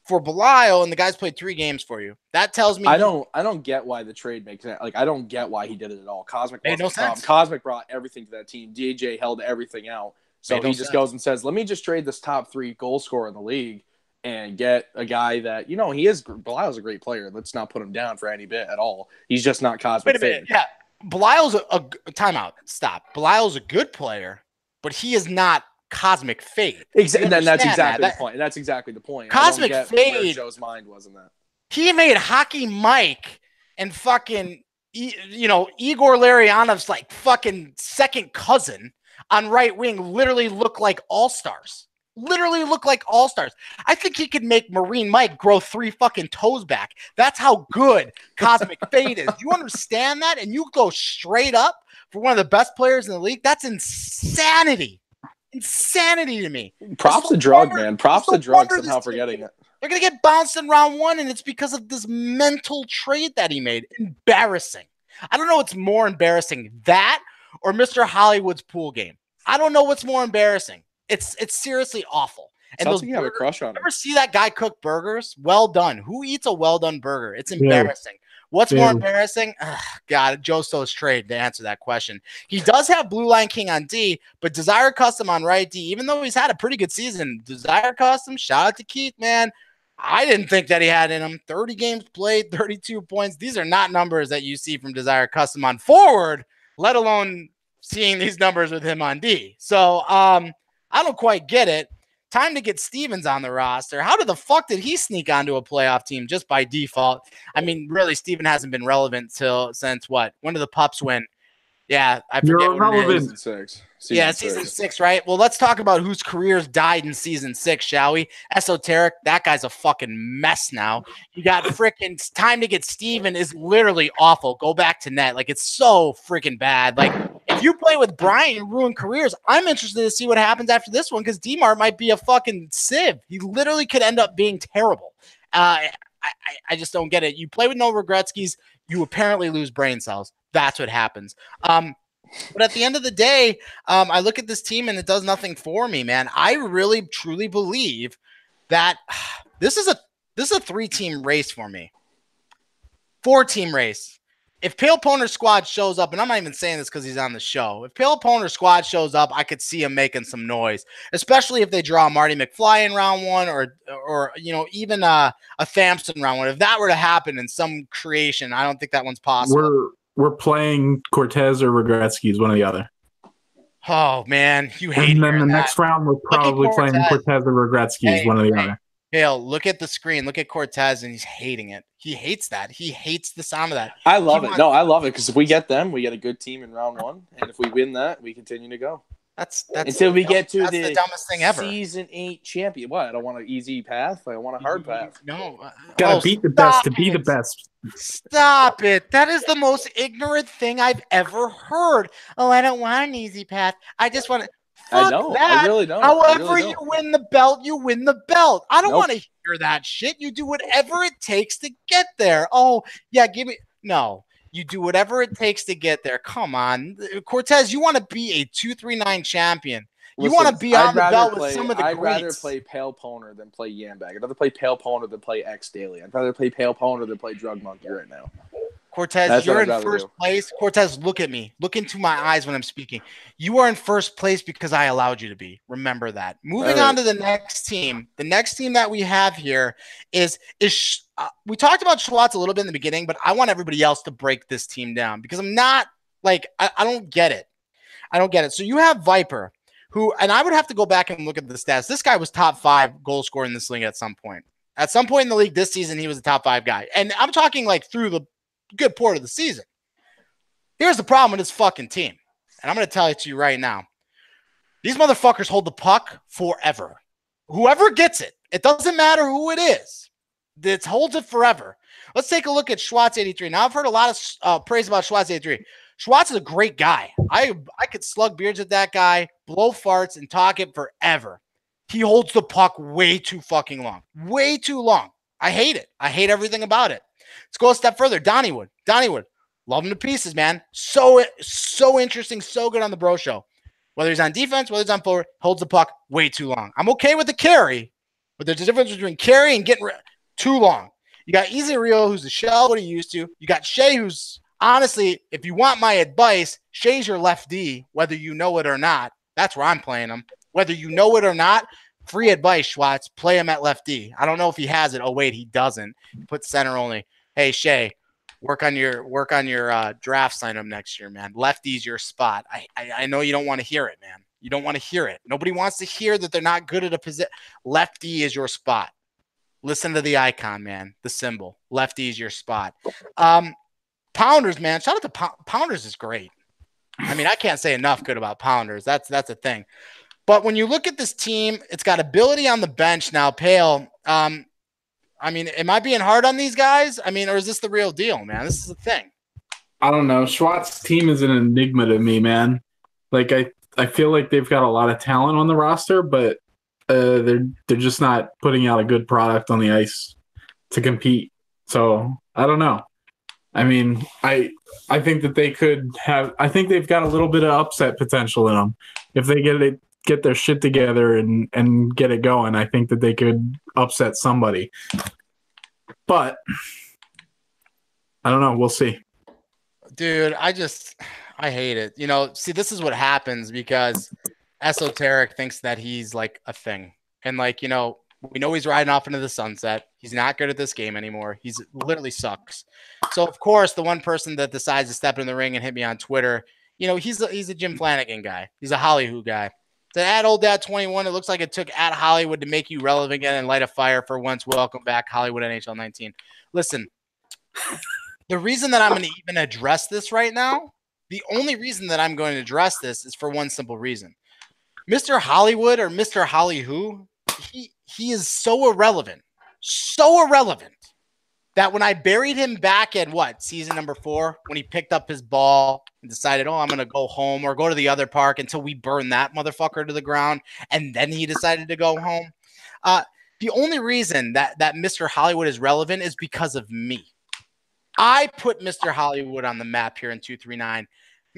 for Belial, and the guys played 3 games for you. That tells me I don't get why the trade makes sense. Like I don't get why he did it at all. Cosmic made no sense. Cosmic brought everything to that team. DJ held everything out. So he just goes and says, "Let me just trade this top 3 goal scorer in the league and get a guy that Belial's a great player. Let's not put him down for any bit at all. He's just not Cosmic Fade." Yeah, Belial's a timeout. Stop. Belial's a good player, but he is not Cosmic Fade. Exactly. And that's exactly the point. That's exactly the point. Cosmic Fade. Where Joe's mind wasn't that. He made Hockey Mike and fucking, Igor Larionov's like fucking second cousin on right wing literally look like all-stars. I think he could make Marine Mike grow 3 fucking toes back. That's how good Cosmic Fade is. You understand that? And you go straight up for one of the best players in the league? That's insanity. Insanity to me. Props to Drug, man. Props to Drug somehow forgetting it. They're going to get bounced in round 1, and it's because of this mental trade that he made. Embarrassing. I don't know what's more embarrassing, that or Mr. Hollywood's pool game. I don't know what's more embarrassing. It's seriously awful. And Sounds like you have a crush on him. Ever see that guy cook burgers? Well done. Who eats a well done burger? It's embarrassing. What's more embarrassing? God, Josto's trade to answer that question. He does have Blue Line King on D, but Desire Custom on right D, even though he's had a pretty good season. Desire Custom, shout out to Keith, man. I didn't think that he had in him. 30 games played, 32 points. These are not numbers that you see from Desire Custom on forward, let alone seeing these numbers with him on D. So I don't quite get it. Time to get Stevens on the roster. How the fuck did he sneak onto a playoff team just by default? I mean, really, Steven hasn't been relevant since what? When did the Pups win? Yeah, I forget. You're irrelevant. Season 6, right? Well, let's talk about whose careers died in season 6, shall we? Esoteric, that guy's a fucking mess now. You got freaking Time to Get Steven is literally awful. Go back to net. Like, it's so freaking bad. Like, if you play with Brian and ruin careers, I'm interested to see what happens after this one because D-Mart might be a fucking sieve. He literally could end up being terrible. I just don't get it. You play with no Regretskis, you apparently lose brain cells. That's what happens. But at the end of the day, I look at this team and it does nothing for me, man. I really, truly believe that this is a 3-team race for me. 4-team race. If Pale Poner's squad shows up, and I'm not even saying this because he's on the show. If Pale Poner's squad shows up, I could see him making some noise, especially if they draw Marty McFly in round 1 or even a Thampson round 1. If that were to happen in some creation, I don't think that one's possible. We're playing Cortez or Regretsky is one or the other. Oh, man. You hate it. And then the next round, we're probably playing Cortez or Regretsky is one or the other. Hale, look at the screen. Look at Cortez, and he's hating it. He hates that. He hates the sound of that. I love it. No, I love it because if we get them, we get a good team in round 1. And if we win that, we continue to go. That's until we get to the dumbest thing ever. Season 8 champion. What? I don't want an easy path. I want a hard path. No. Gotta beat the best to be the best. Stop it. That is the most ignorant thing I've ever heard. Oh, I don't want an easy path. I just want to. I know. I really don't. However you win the belt, you win the belt. I don't want to hear that shit. You do whatever it takes to get there. Oh, yeah, give me. No. You do whatever it takes to get there. Come on, Cortez, you want to be a 239 champion. You want to be on the belt with some of the greats. I'd rather play Pale Poner than play Yambag. I'd rather play Pale Poner than play X Daily. I'd rather play Pale Poner than play Drug Monkey right now. Cortez, you're in first place. Cortez, look at me. Look into my eyes when I'm speaking. You are in first place because I allowed you to be. Remember that. Moving on to the next team. The next team that we have here is we talked about Schwartz a little bit in the beginning, but I want everybody else to break this team down because I'm not like I don't get it. I don't get it. So you have Viper, who, and I would have to go back and look at the stats. This guy was top 5 goal scorer in this league at some point. At some point in the league this season, he was a top 5 guy. And I'm talking like through the good part of the season. Here's the problem with this fucking team. And I'm going to tell it to you right now. These motherfuckers hold the puck forever. Whoever gets it, it doesn't matter who it is. It holds it forever. Let's take a look at Schwartz 83. Now, I've heard a lot of praise about Schwartz 83. Schwartz is a great guy. I could slug beards with that guy, blow farts, and talk it forever. He holds the puck way too fucking long. Way too long. I hate it. I hate everything about it. Let's go a step further. Donniewood. Love him to pieces, man. So interesting, so good on the Bro Show. Whether he's on defense, whether he's on forward, holds the puck way too long. I'm okay with the carry, but there's a difference between carry and getting too long. You got Easy Rio, who's a shell, what he used to. You got Shea, who's honestly, if you want my advice, Shea's your left D, whether you know it or not. That's where I'm playing him. Whether you know it or not, free advice, Schwartz. Play him at left D. I don't know if he has it. Oh, wait, he doesn't. He puts center only. Hey, Shea, work on your draft sign up next year, man. Lefty's your spot. I know you don't want to hear it, man. You don't want to hear it. Nobody wants to hear that they're not good at a position. Lefty is your spot. Listen to the icon, man. The symbol. Lefty is your spot. Pounders, man. Shout out to Pounders is great. I mean, I can't say enough good about Pounders. That's a thing. But when you look at this team, it's got ability on the bench now. Pale. I mean, am I being hard on these guys? I mean, or is this the real deal, man? This is the thing. I don't know. Schwartz's team is an enigma to me, man. Like I feel like they've got a lot of talent on the roster, but they're just not putting out a good product on the ice to compete. So I don't know. I mean, I think that they could have. I think they've got a little bit of upset potential in them if they get their shit together and get it going. I think that they could upset somebody. But I don't know. We'll see. Dude, I hate it. You know, see, this is what happens because Esoteric thinks that he's like a thing. And like, you know he's riding off into the sunset. He's not good at this game anymore. He's literally sucks. So of course, the one person that decides to step in the ring and hit me on Twitter, he's a Jim Flanagan guy. He's a Hollywood guy. To add old dad 21, it looks like it took at Hollywood to make you relevant again and light a fire for once. Welcome back, Hollywood NHL 19. Listen, the reason that I'm going to even address this right now, the only reason that I'm going to address this is for one simple reason. Mr. Hollywood or Mr. Holly who, he is so irrelevant that when I buried him back at season number 4, when he picked up his ball and decided, I'm going to go home or go to the other park until we burn that motherfucker to the ground. And then he decided to go home. The only reason that Mr. Hollywood is relevant is because of me. I put Mr. Hollywood on the map here in 239.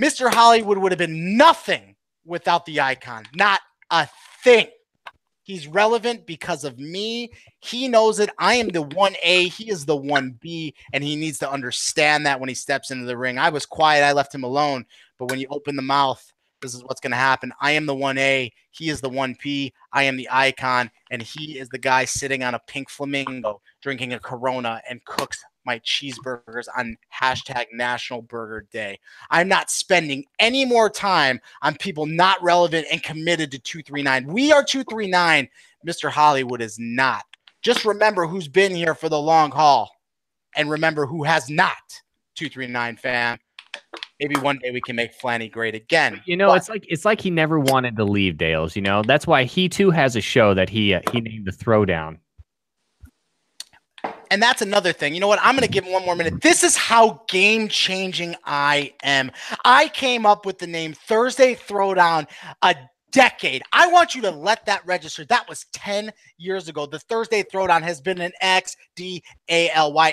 Mr. Hollywood would have been nothing without the icon. Not a thing. He's relevant because of me. He knows it. I am the 1A. He is the 1B, and he needs to understand that when he steps into the ring. I was quiet. I left him alone. But when you open the mouth, this is what's going to happen. I am the 1A. He is the 1P. I am the icon, and he is the guy sitting on a pink flamingo drinking a Corona and cooks my cheeseburgers on #National Burger Day. I'm not spending any more time on people not relevant and committed to 239. We are 239. Mr. Hollywood is not. Just remember who's been here for the long haul and remember who has not. 239 fam. Maybe one day we can make Flanny great again. It's like he never wanted to leave, Dales. That's why he too has a show that he named the Throwdown. And that's another thing. You know what? I'm going to give him one more minute. This is how game-changing I am. I came up with the name Thursday Throwdown a decade. I want you to let that register. That was 10 years ago. The Thursday Throwdown has been an XDALY.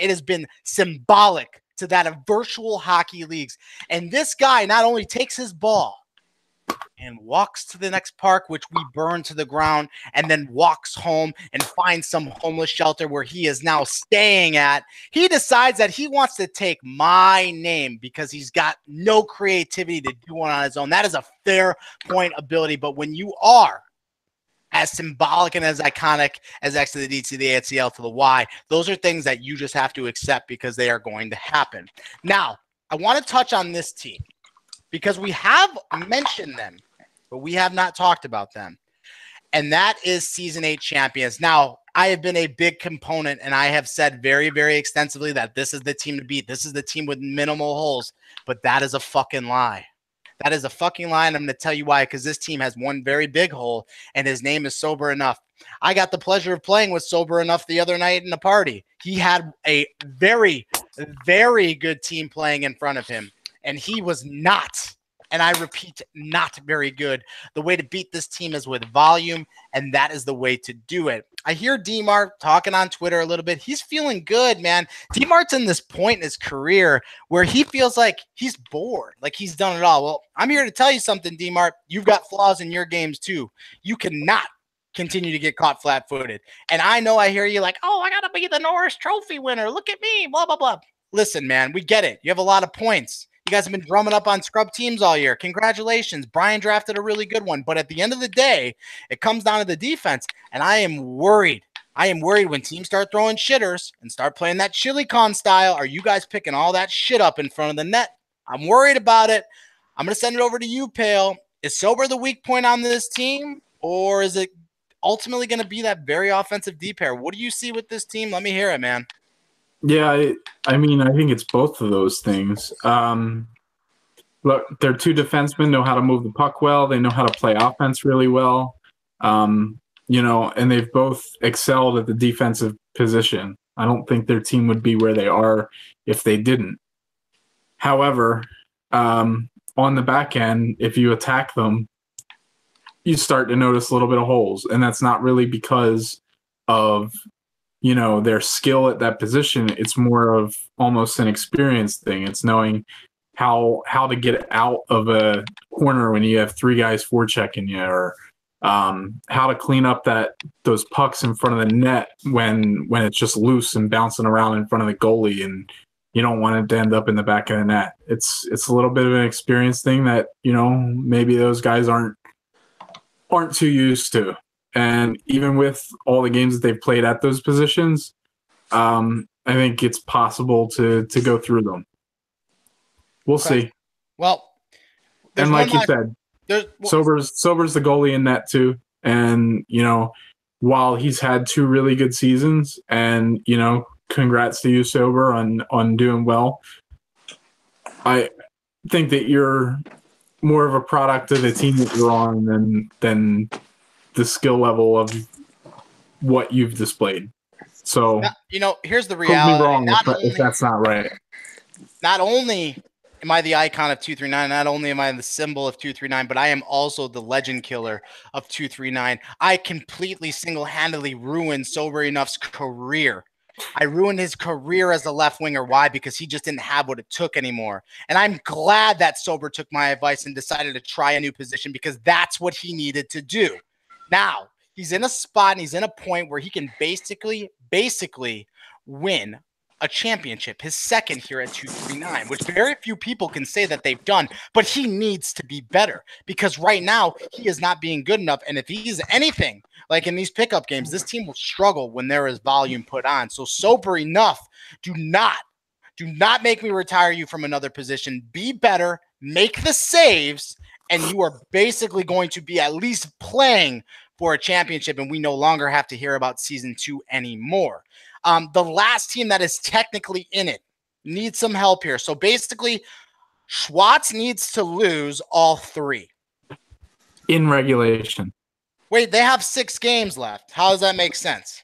It has been symbolic to that of virtual hockey leagues. And this guy not only takes his ball and walks to the next park, which we burn to the ground, and then walks home and finds some homeless shelter where he is now staying at. He decides that he wants to take my name because he's got no creativity to do one on his own. That is a fair point ability. But when you are as symbolic and as iconic as X to the D to the A to the L to the Y, those are things that you just have to accept because they are going to happen. Now, I want to touch on this team because we have mentioned them, but we have not talked about them. And that is Season 8 champions. Now, I have been a big component, and I have said very, very extensively that this is the team to beat. This is the team with minimal holes, but that is a fucking lie. That is a fucking lie, and I'm going to tell you why, because this team has one very big hole, and his name is Sober Enough. I got the pleasure of playing with Sober Enough the other night in a party. He had a very, very good team playing in front of him, and he was not, and I repeat, not very good. The way to beat this team is with volume, and that is the way to do it. I hear D-Mart talking on Twitter a little bit. He's feeling good, man. D-Mart's in this point in his career where he feels like he's bored, like he's done it all. Well, I'm here to tell you something, D-Mart. You've got flaws in your games too. You cannot continue to get caught flat-footed. And I know I hear you like, oh, I got to be the Norris Trophy winner. Look at me, blah, blah, blah. Listen, man, we get it. You have a lot of points. You guys have been drumming up on scrub teams all year. Congratulations. Brian drafted a really good one. But at the end of the day, it comes down to the defense. And I am worried. I am worried when teams start throwing shitters and start playing that chili con style. Are you guys picking all that shit up in front of the net? I'm worried about it. I'm going to send it over to you, Pale. Is Sober the weak point on this team? Or is it ultimately going to be that very offensive D pair? What do you see with this team? Let me hear it, man. Yeah, I mean, I think it's both of those things. Look, their two defensemen know how to move the puck well. They know how to play offense really well. And they've both excelled at the defensive position. I don't think their team would be where they are if they didn't. However, on the back end, if you attack them, you start to notice a little bit of holes. And that's not really because of their skill at that position. It's more of almost an experience thing. It's knowing how to get out of a corner when you have three guys forechecking you, or how to clean up those pucks in front of the net when it's just loose and bouncing around in front of the goalie, and you don't want it to end up in the back of the net. It's a little bit of an experience thing that maybe those guys aren't too used to. And even with all the games that they've played at those positions, I think it's possible to go through them. We'll see. Well, and like you said, Sober's the goalie in that too. And, while he's had two really good seasons, and, congrats to you, Sober, on doing well, I think that you're more of a product of the team that you're on than the skill level of what you've displayed. So, here's the reality. Prove me wrong if that's not right. Not only am I the icon of 239, not only am I the symbol of 239, but I am also the legend killer of 239. I completely single-handedly ruined Sober Enough's career. I ruined his career as a left winger. Why? Because he just didn't have what it took anymore. And I'm glad that Sober took my advice and decided to try a new position, because that's what he needed to do. Now, he's in a spot and he's in a point where he can basically win a championship, his second here at 239, which very few people can say that they've done, but he needs to be better, because right now he is not being good enough. And if he's anything like in these pickup games, this team will struggle when there is volume put on. So Sober Enough, do not make me retire you from another position. Be better, make the saves, and you are basically going to be at least playing for a championship, and we no longer have to hear about season 2 anymore. The last team that is technically in it needs some help here. So basically, Schwartz needs to lose all 3. In regulation. Wait, they have 6 games left. How does that make sense?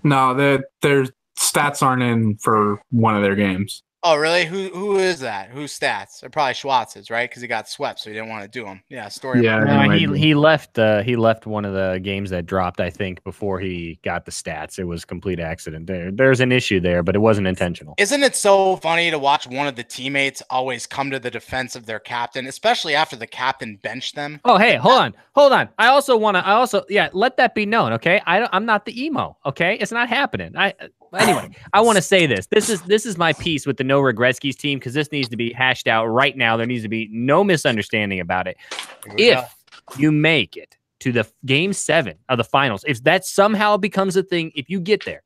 No, their stats aren't in for one of their games. Oh, really? Who is that? Whose stats? Or probably Schwartz's, right? Because he got swept, so he didn't want to do them. Yeah, story. Yeah, No, he he might be. he left. He left one of the games that dropped. I think before he got the stats, it was complete accident. There's an issue there, but it wasn't intentional. Isn't it so funny to watch one of the teammates always come to the defense of their captain, especially after the captain benched them? Oh, hey, hold on. I also, yeah, let that be known, okay? I'm not the emo, okay? It's not happening. Anyway, I want to say this. This is my piece with the No Regretskis team because this needs to be hashed out right now. There needs to be no misunderstanding about it. If you make it to the game 7 of the finals, if that somehow becomes a thing, if you get there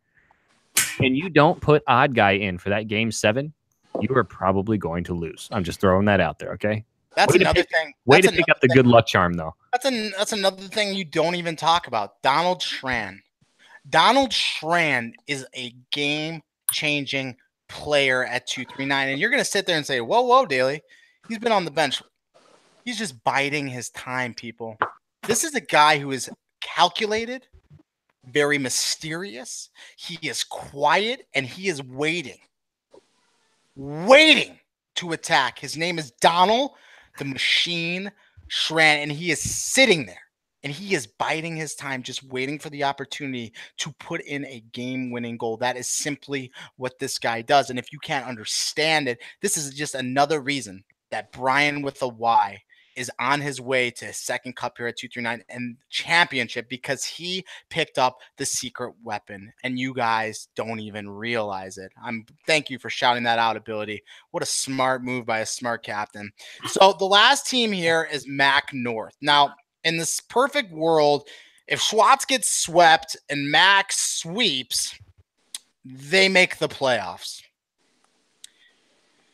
and you don't put Odd Guy in for that game 7, you are probably going to lose. I'm just throwing that out there, okay? That's another thing. Way to pick up the good luck charm, though. That's another thing you don't even talk about. Donald Schran. Donald Schran is a game-changing player at 239, and you're going to sit there and say, whoa, Daly, he's been on the bench. He's just biding his time, people. This is a guy who is calculated, very mysterious. He is quiet, and he is waiting to attack. His name is Donald the Machine Schran, and he is sitting there. And he is biding his time, just waiting for the opportunity to put in a game-winning goal. That is simply what this guy does. And if you can't understand it, this is just another reason that Brian with a Y is on his way to his second cup here at 239 and championship because he picked up the secret weapon. And you guys don't even realize it. Thank you for shouting that out, Ability. What a smart move by a smart captain. So the last team here is Mac North. Now, in this perfect world, if Schwartz gets swept and Max sweeps, they make the playoffs.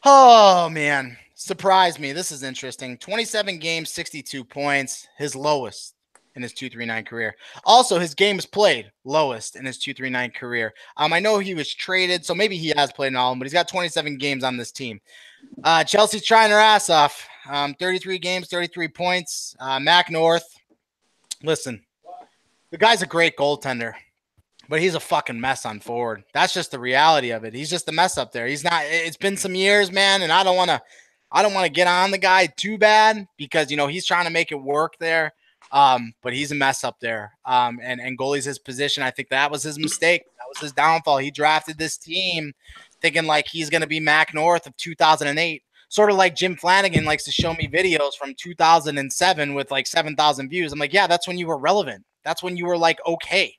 Oh, man. Surprise me. This is interesting. 27 games, 62 points. His lowest in his 239 career. Also, his games played lowest in his 239 career. I know he was traded, so maybe he has played in all of them, but he's got 27 games on this team. Chelsea's trying her ass off. 33 games, 33 points. Mac North, listen, the guy's a great goaltender, but he's a fucking mess on forward. That's just the reality of it. He's just a mess up there. He's not. It's been some years, man, and I don't want to get on the guy too bad because he's trying to make it work there. But he's a mess up there. And goalie's his position. I think that was his mistake. That was his downfall. He drafted this team thinking like he's going to be Mac North of 2008. Sort of like Jim Flanagan likes to show me videos from 2007 with like 7,000 views. I'm like, yeah, that's when you were relevant. That's when you were like, okay.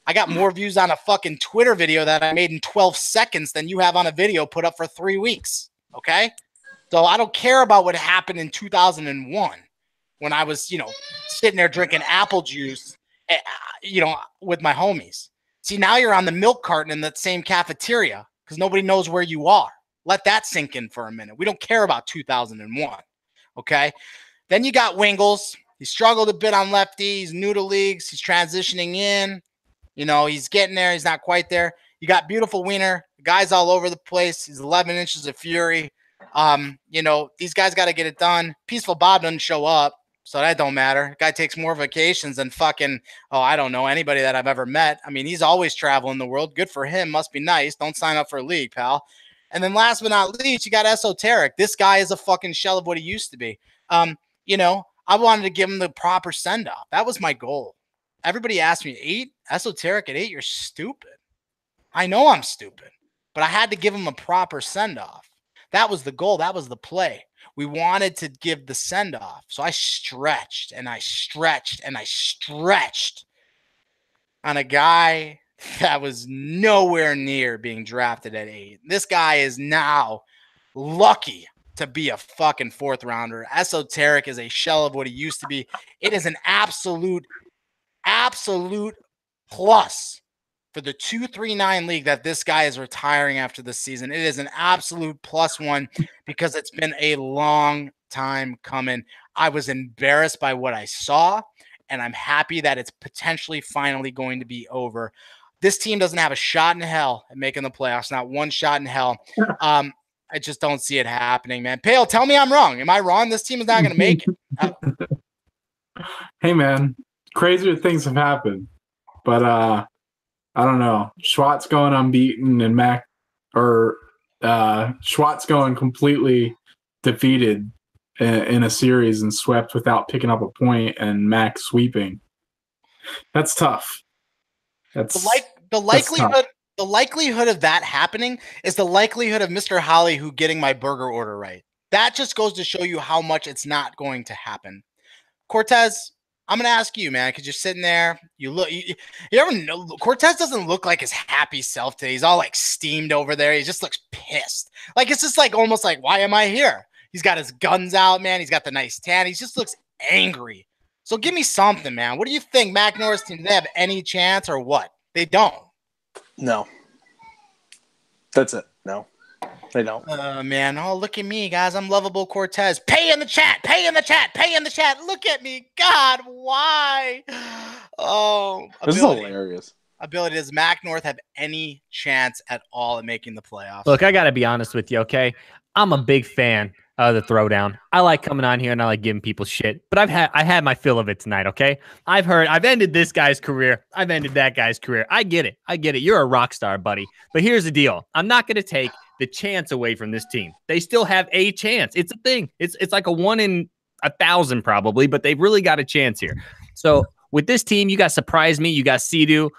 I got more views on a fucking Twitter video that I made in 12 seconds than you have on a video put up for 3 weeks. Okay. So I don't care about what happened in 2001 when I was, sitting there drinking apple juice, with my homies. See, now you're on the milk carton in that same cafeteria because nobody knows where you are. Let that sink in for a minute. We don't care about 2001. Okay. Then you got Wingles. He struggled a bit on lefty. He's new to leagues. He's transitioning in. He's getting there. He's not quite there. You got Beautiful Wiener. The guy's all over the place. He's 11 inches of fury. These guys got to get it done. Peaceful Bob doesn't show up, so that don't matter. The guy takes more vacations than fucking, I don't know, anybody that I've ever met. I mean, he's always traveling the world. Good for him. Must be nice. Don't sign up for a league, pal. And then last but not least, you got Esoteric. This guy is a fucking shell of what he used to be. I wanted to give him the proper send-off. That was my goal. Everybody asked me, 8? Esoteric at 8? You're stupid. I know I'm stupid, but I had to give him a proper send-off. That was the goal. That was the play. We wanted to give the send-off. So I stretched and I stretched and I stretched on a guy that was nowhere near being drafted at 8. This guy is now lucky to be a fucking 4th rounder. Esoteric is a shell of what he used to be. It is an absolute plus for the 239 league that this guy is retiring after this season. It is an absolute +1 because it's been a long time coming. I was embarrassed by what I saw, and I'm happy that it's potentially finally going to be over. This team doesn't have a shot in hell at making the playoffs, not one shot in hell. I just don't see it happening, man. Pale, tell me I'm wrong. Am I wrong? This team is not going to make it. Hey, man, crazier things have happened, but I don't know. Schwartz going unbeaten and Mac, or Schwartz going completely defeated in a series and swept without picking up a point, and Max sweeping. That's tough. That's the likelihood of that happening is the likelihood of Mr. Holly who getting my burger order right. That just goes to show you how much it's not going to happen. Cortez, I'm gonna ask you, man, because you're sitting there. You ever know Cortez doesn't look like his happy self today. He's all like steamed over there. He just looks pissed. Like it's just like almost like, why am I here? He's got his guns out, man. He's got the nice tan. He just looks angry. So give me something, man. What do you think, Mac Norris team? Do they have any chance or what? They don't. No. That's it. No. They don't. Man. Oh, look at me, guys. I'm lovable Cortez. Pay in the chat. Pay in the chat. Pay in the chat. Look at me. God, why? Oh, this is hilarious. Ability. Does Mac North have any chance at all at making the playoffs? Look, I got to be honest with you, okay? I'm a big fan of the Throwdown. I like coming on here and I like giving people shit, but I had my fill of it tonight, okay? I've ended this guy's career. I've ended that guy's career. I get it. You're a rock star, buddy. But here's the deal. I'm not going to take the chance away from this team. They still have a chance. It's a thing. It's like a 1 in 1,000 probably, but they've really got a chance here. So with this team, you got Surprise Me, you got Sea-Doo,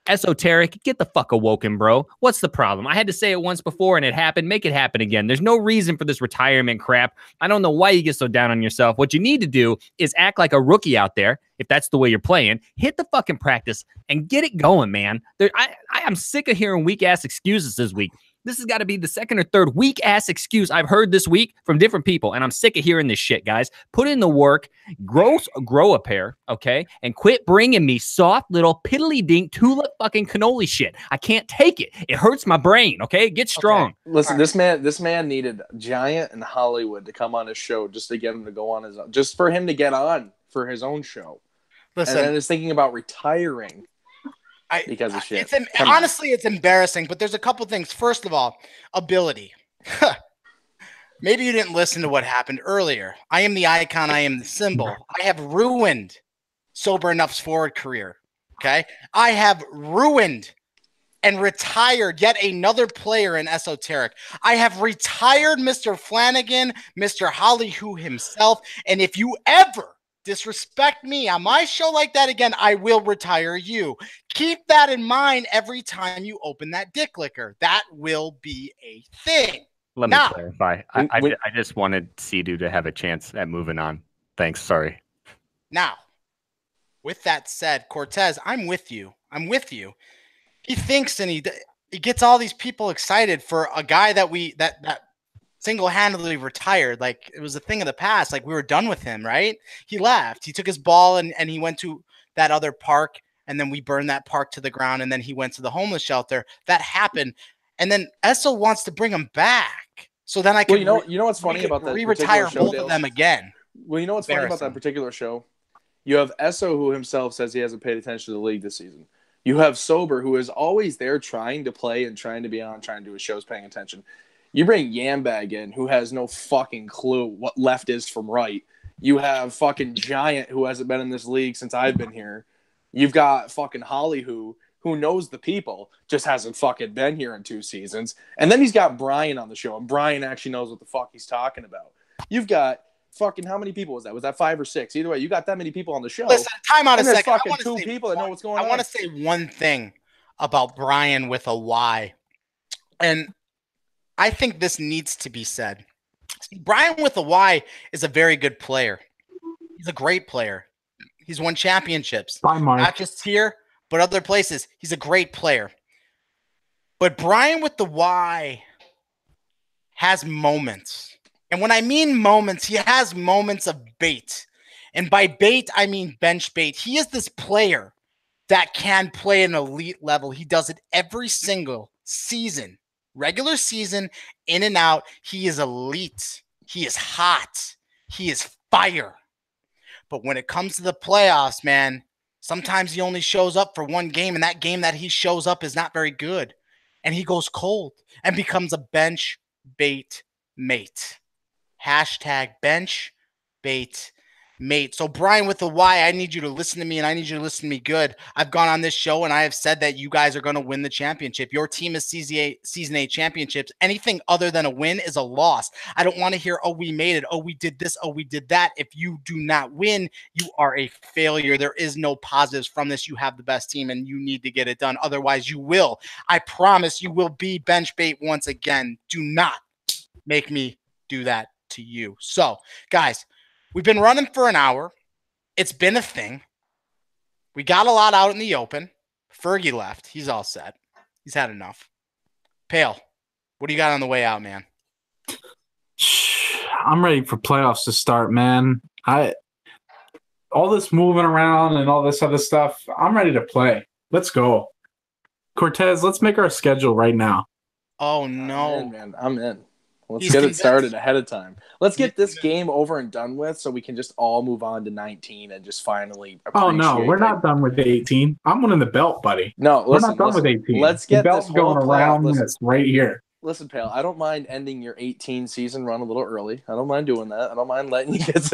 Esoteric, get the fuck awoken, bro. What's the problem? I had to say it once before and it happened. Make it happen again. There's no reason for this retirement crap. I don't know why you get so down on yourself. What you need to do is act like a rookie out there. If that's the way you're playing, hit the fucking practice and get it going, man. I am sick of hearing weak ass excuses this week. This has got to be the second or third weak-ass excuse I've heard this week from different people, and I'm sick of hearing this shit, guys. Put in the work, grow a pair, okay, and quit bringing me soft little piddly-dink tulip fucking cannoli shit. I can't take it. It hurts my brain, okay? Get strong. Okay. Listen, this man needed Giant and Hollywood to come on his show just to get him to go on his own, just for him to get on for his own show. Listen, and then is thinking about retiring. Because of shit. Honestly, it's embarrassing, but there's a couple things. First of all, ability. Maybe you didn't listen to what happened earlier. I am the icon. I am the symbol. I have ruined Sober Enough's forward career. Okay? I have ruined and retired yet another player in Esoteric. I have retired Mr. Flanagan, Mr. Hollyhoo himself, and if you ever disrespect me on my show like that again, I will retire you. Keep that in mind every time you open that dick licker. That will be a thing. Let me clarify. I just wanted Sea-Doo to have a chance at moving on. Thanks. Sorry. Now, with that said, Cortez, I'm with you. He thinks and he gets all these people excited for a guy that single-handedly retired. Like it was a thing of the past. Like we were done with him, right? He left. He took his ball and he went to that other park, and then we burned that park to the ground, and then he went to the homeless shelter. That happened. And then Esso wants to bring him back. So then I can you know what's funny about that retire both of them again. Well, you know what's funny about that particular show? You have Esso, who himself says he hasn't paid attention to the league this season. You have Sober, who is always there trying to play and trying to be on, trying to do his shows, paying attention. You bring Yambag in, who has no fucking clue what left is from right. You have fucking Giant, who hasn't been in this league since I've been here. You've got fucking Hollyhoo, who knows the people, just hasn't fucking been here in 2 seasons. And then he's got Brian on the show, and Brian actually knows what the fuck he's talking about. You've got fucking, how many people was that? Was that 5 or 6? Either way, you got that many people on the show. Listen, time out a second. Fucking 2 people that know what's going on. I want to say one thing about Brian with a Y. And I think this needs to be said. Brian with a Y is a very good player. He's a great player. He's won championships. Not just here, but other places. He's a great player. But Brian with the Y has moments. And when I mean moments, he has moments of bait. And by bait, I mean bench bait. He is this player that can play an elite level. He does it every single season. Regular season, in and out, he is elite. He is hot. He is fire. But when it comes to the playoffs, man, sometimes he only shows up for one game, and that game that he shows up is not very good. And he goes cold and becomes a bench bait mate. Hashtag bench bait mate. So Brian with the Y, I need you to listen to me, and I need you to listen to me good. I've gone on this show and I have said that you guys are going to win the championship. Your team is season 8 championships. Anything other than a win is a loss. I don't want to hear, oh, we made it. Oh, we did this. Oh, we did that. If you do not win, you are a failure. There is no positives from this. You have the best team and you need to get it done. Otherwise, you will. I promise you will be bench bait once again. Do not make me do that to you. So, guys, we've been running for an hour. It's been a thing. We got a lot out in the open. Fergie left. He's all set. He's had enough. Pale, what do you got on the way out, man? I'm ready for playoffs to start, man. All this moving around and all this other stuff, I'm ready to play. Let's go. Cortez, let's make our schedule right now. Oh, no. I'm in, man. I'm in. Let's get it started ahead of time. Let's get this game over and done with so we can just all move on to 19 and just finally appreciate. Oh, no, we're not done with 18. I'm winning the belt, buddy. No, listen, we're not done with 18. Let's get the belt's this going around this right here. Listen, Pale, I don't mind ending your 18 season run a little early. I don't mind doing that. I don't mind letting you get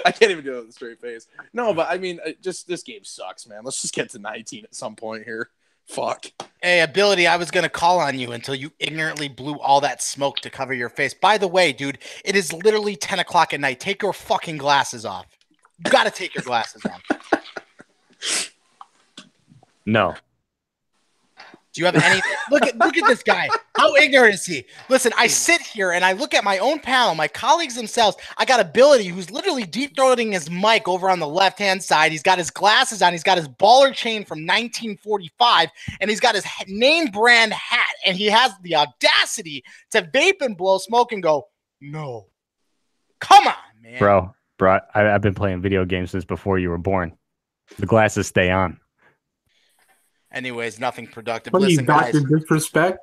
I can't even do it with a straight face. No, but I mean, just this game sucks, man. Let's just get to 19 at some point here. Fuck. Hey, Ability, I was going to call on you until you ignorantly blew all that smoke to cover your face. By the way, dude, it is literally 10 o'clock at night. Take your fucking glasses off. You got to take your glasses off. No. Do you have any? Look at this guy. How ignorant is he? Listen, I sit here and I look at my own panel, my colleagues themselves. I got Ability, who's literally deep throating his mic over on the left-hand side. He's got his glasses on. He's got his baller chain from 1945, and he's got his name brand hat. And he has the audacity to vape and blow smoke and go, "No, come on, man, bro. I've been playing video games since before you were born. The glasses stay on." Anyways, nothing productive. What Listen, guys. Dr. Disrespect?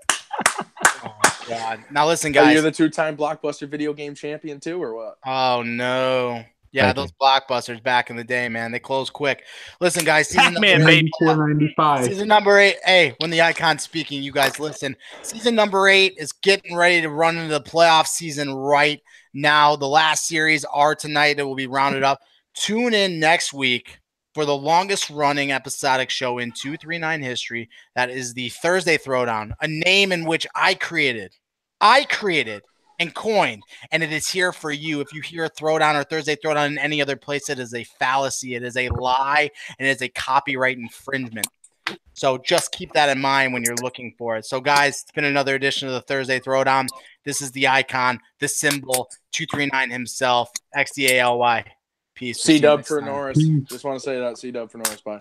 Oh, God. Now, listen, guys. You're the 2-time Blockbuster video game champion, too, or what? Oh, no. Yeah, those Blockbusters back in the day, man. They closed quick. Listen, guys. Season number 8. Hey, when the icon's speaking, you guys listen. Season number 8 is getting ready to run into the playoff season right now. The last series are tonight. It will be rounded up. Tune in next week for the longest running episodic show in 239 history. That is the Thursday Throwdown, a name in which I created and coined, and it is here for you. If you hear Throwdown or Thursday Throwdown in any other place, it is a fallacy. It is a lie, and it is a copyright infringement. So just keep that in mind when you're looking for it. So, guys, it's been another edition of the Thursday Throwdown. This is the icon, the symbol, 239 himself, XDALY. Peace. C-dub for Norris. Just want to say that. C-dub for Norris. Bye.